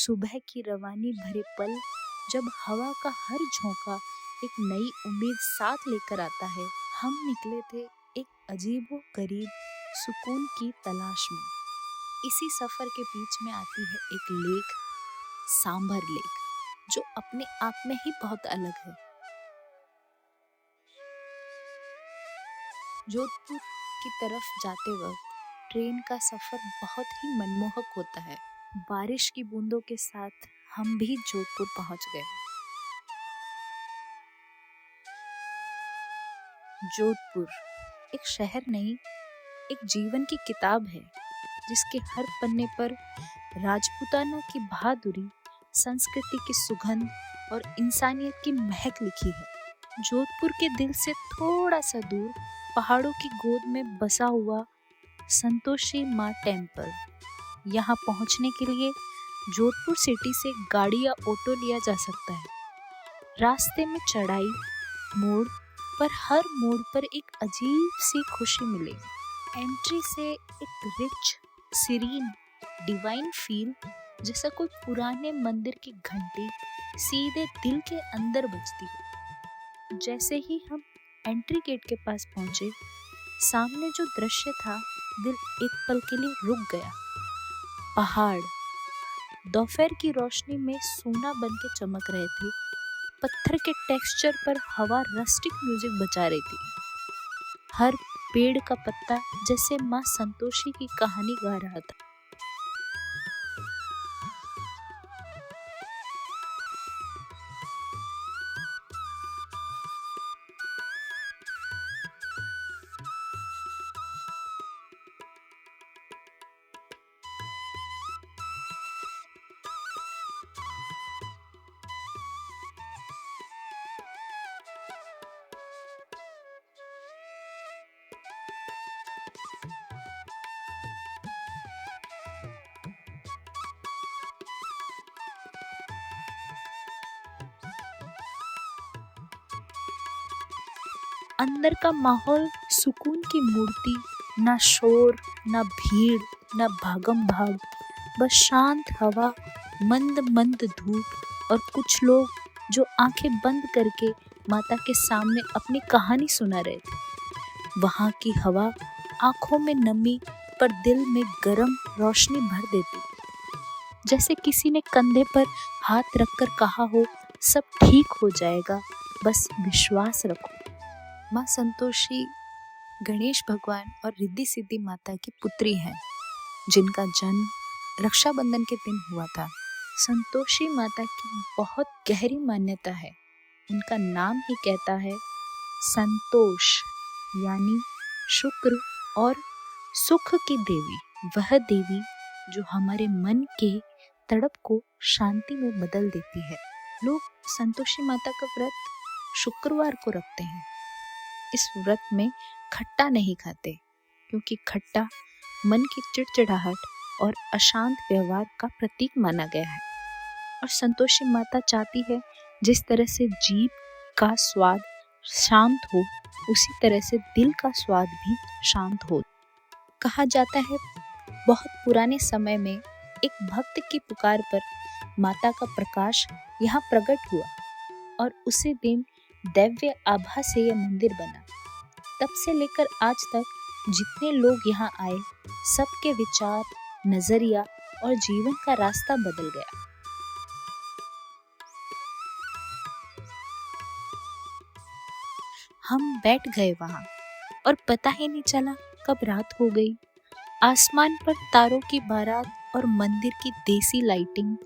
सुबह की रवानी भरे पल, जब हवा का हर झोंका एक नई उम्मीद साथ लेकर आता है। हम निकले थे एक अजीबो-गरीब सुकून की तलाश में। इसी सफर के बीच में आती है एक लेक, सांभर लेक, जो अपने आप में ही बहुत अलग है। जोधपुर की तरफ जाते वक्त ट्रेन का सफर बहुत ही मनमोहक होता है। बारिश की बूंदों के साथ हम भी जोधपुर पहुंच गए। जोधपुर एक शहर नहीं, एक जीवन की किताब है, जिसके हर पन्ने पर राजपूताना की बहादुरी, संस्कृति की सुगंध और इंसानियत की महक लिखी है। जोधपुर के दिल से थोड़ा सा दूर पहाड़ों की गोद में बसा हुआ संतोषी माँ टेम्पल। यहाँ पहुँचने के लिए जोधपुर सिटी से गाड़ी या ऑटो लिया जा सकता है। रास्ते में चढ़ाई, मोड़ पर हर मोड़ पर एक अजीब सी खुशी मिलेगी। एंट्री से एक रिच, सीरीन, डिवाइन फील, जैसा कोई पुराने मंदिर की घंटी सीधे दिल के अंदर बजती हो। जैसे ही हम एंट्री गेट के पास पहुंचे, सामने जो दृश्य था, दिल एक पल के लिए रुक गया। पहाड़ दोपहर की रोशनी में सोना बन के चमक रहे थे। पत्थर के टेक्सचर पर हवा रस्टिक म्यूजिक बजा रही थी। हर पेड़ का पत्ता जैसे माँ संतोषी की कहानी गा रहा था। अंदर का माहौल सुकून की मूर्ति, ना शोर, ना भीड़, ना भागम भाग, बस शांत हवा, मंद मंद धूप और कुछ लोग जो आंखें बंद करके माता के सामने अपनी कहानी सुना रहे थे। वहाँ की हवा आंखों में नमी पर दिल में गरम रोशनी भर देती, जैसे किसी ने कंधे पर हाथ रखकर कहा हो, सब ठीक हो जाएगा, बस विश्वास रखो। माँ संतोषी गणेश भगवान और रिद्धि सिद्धि माता की पुत्री हैं, जिनका जन्म रक्षाबंधन के दिन हुआ था। संतोषी माता की बहुत गहरी मान्यता है। उनका नाम ही कहता है संतोष, यानी शुक्र और सुख की देवी। वह देवी जो हमारे मन के तड़प को शांति में बदल देती है। लोग संतोषी माता का व्रत शुक्रवार को रखते हैं। इस व्रत में खट्टा नहीं खाते, क्योंकि खट्टा मन की चिड़चिड़ाहट और अशांत व्यवहार का प्रतीक माना गया है। और संतोषी माता चाहती है, जिस तरह से जीभ का स्वाद शांत हो, उसी तरह से दिल का स्वाद भी शांत हो। कहा जाता है, बहुत पुराने समय में एक भक्त की पुकार पर माता का प्रकाश यहाँ प्रकट हुआ और उसी दिन दिव्य आभा से यह मंदिर बना। तब से लेकर आज तक जितने लोग यहाँ आए, सबके विचार, नजरिया और जीवन का रास्ता बदल गया। हम बैठ गए वहाँ और पता ही नहीं चला कब रात हो गई। आसमान पर तारों की बारात और मंदिर की देसी लाइटिंग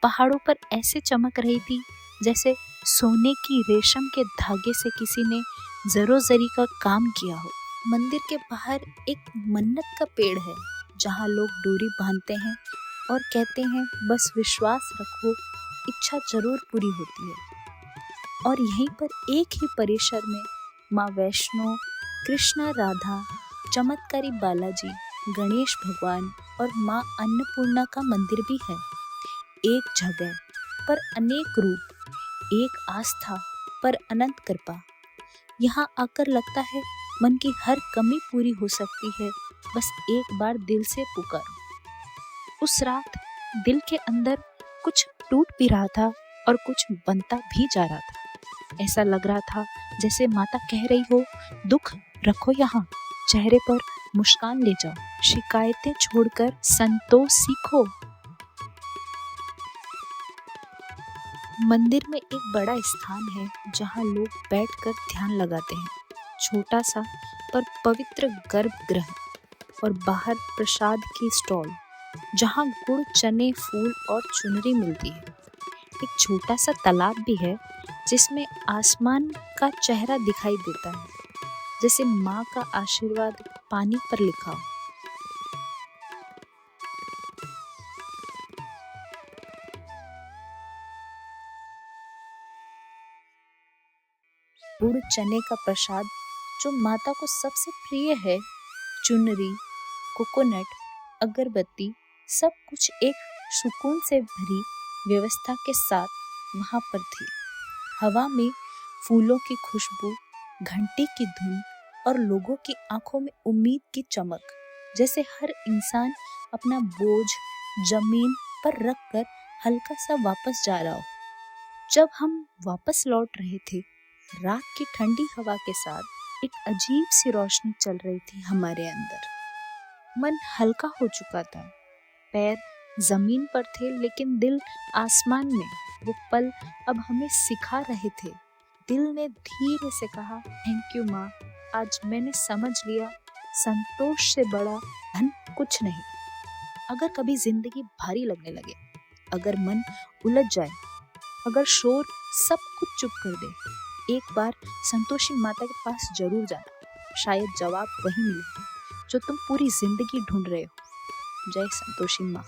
पहाड़ों पर ऐसे चमक रही थी, जैसे सोने की रेशम के धागे से किसी ने जरोजरी का काम किया हो। मंदिर के बाहर एक मन्नत का पेड़ है, जहाँ लोग डोरी बांधते हैं और कहते हैं, बस विश्वास रखो, इच्छा जरूर पूरी होती है। और यहीं पर एक ही परिसर में माँ वैष्णो, कृष्णा राधा, चमत्कारी बालाजी, गणेश भगवान और माँ अन्नपूर्णा का मंदिर भी है। एक जगह पर अनेक रूप, एक आस्था पर अनंत कृपा। यहाँ आकर लगता है मन की हर कमी पूरी हो सकती है, बस एक बार दिल से पुकारो। उस रात दिल के अंदर कुछ टूट भी रहा था और कुछ बनता भी जा रहा था। ऐसा लग रहा था जैसे माता कह रही हो, दुख रखो यहाँ, चेहरे पर मुस्कान ले जाओ, शिकायतें छोड़कर संतोष सीखो। मंदिर में एक बड़ा स्थान है जहाँ लोग बैठकर ध्यान लगाते हैं। छोटा सा पर पवित्र गर्भगृह और बाहर प्रसाद की स्टॉल जहाँ गुड़, चने, फूल और चुनरी मिलती है। एक छोटा सा तालाब भी है जिसमें आसमान का चेहरा दिखाई देता है, जैसे माँ का आशीर्वाद पानी पर लिखा हो। गुड़, चने का प्रसाद जो माता को सबसे प्रिय है, चुनरी, कोकोनट, अगरबत्ती, सब कुछ एक सुकून से भरी व्यवस्था के साथ वहां पर थी। हवा में फूलों की खुशबू, घंटी की धुन और लोगों की आंखों में उम्मीद की चमक, जैसे हर इंसान अपना बोझ जमीन पर रखकर हल्का सा वापस जा रहा हो। जब हम वापस लौट रहे थे, रात की ठंडी हवा के साथ एक अजीब सी रोशनी चल रही थी हमारे अंदर। मन हल्का हो चुका था, पैर जमीन पर थे लेकिन दिल आसमान में। वो पल अब हमें सिखा रहे थे। दिल ने धीरे से कहा, थैंक यू माँ, आज मैंने समझ लिया संतोष से बड़ा धन कुछ नहीं। अगर कभी जिंदगी भारी लगने लगे, अगर मन उलझ जाए, अगर शोर सब कुछ चुप कर दे, एक बार संतोषी माता के पास जरूर जाना। शायद जवाब वही मिले जो तुम पूरी जिंदगी ढूंढ रहे हो। जय संतोषी माँ।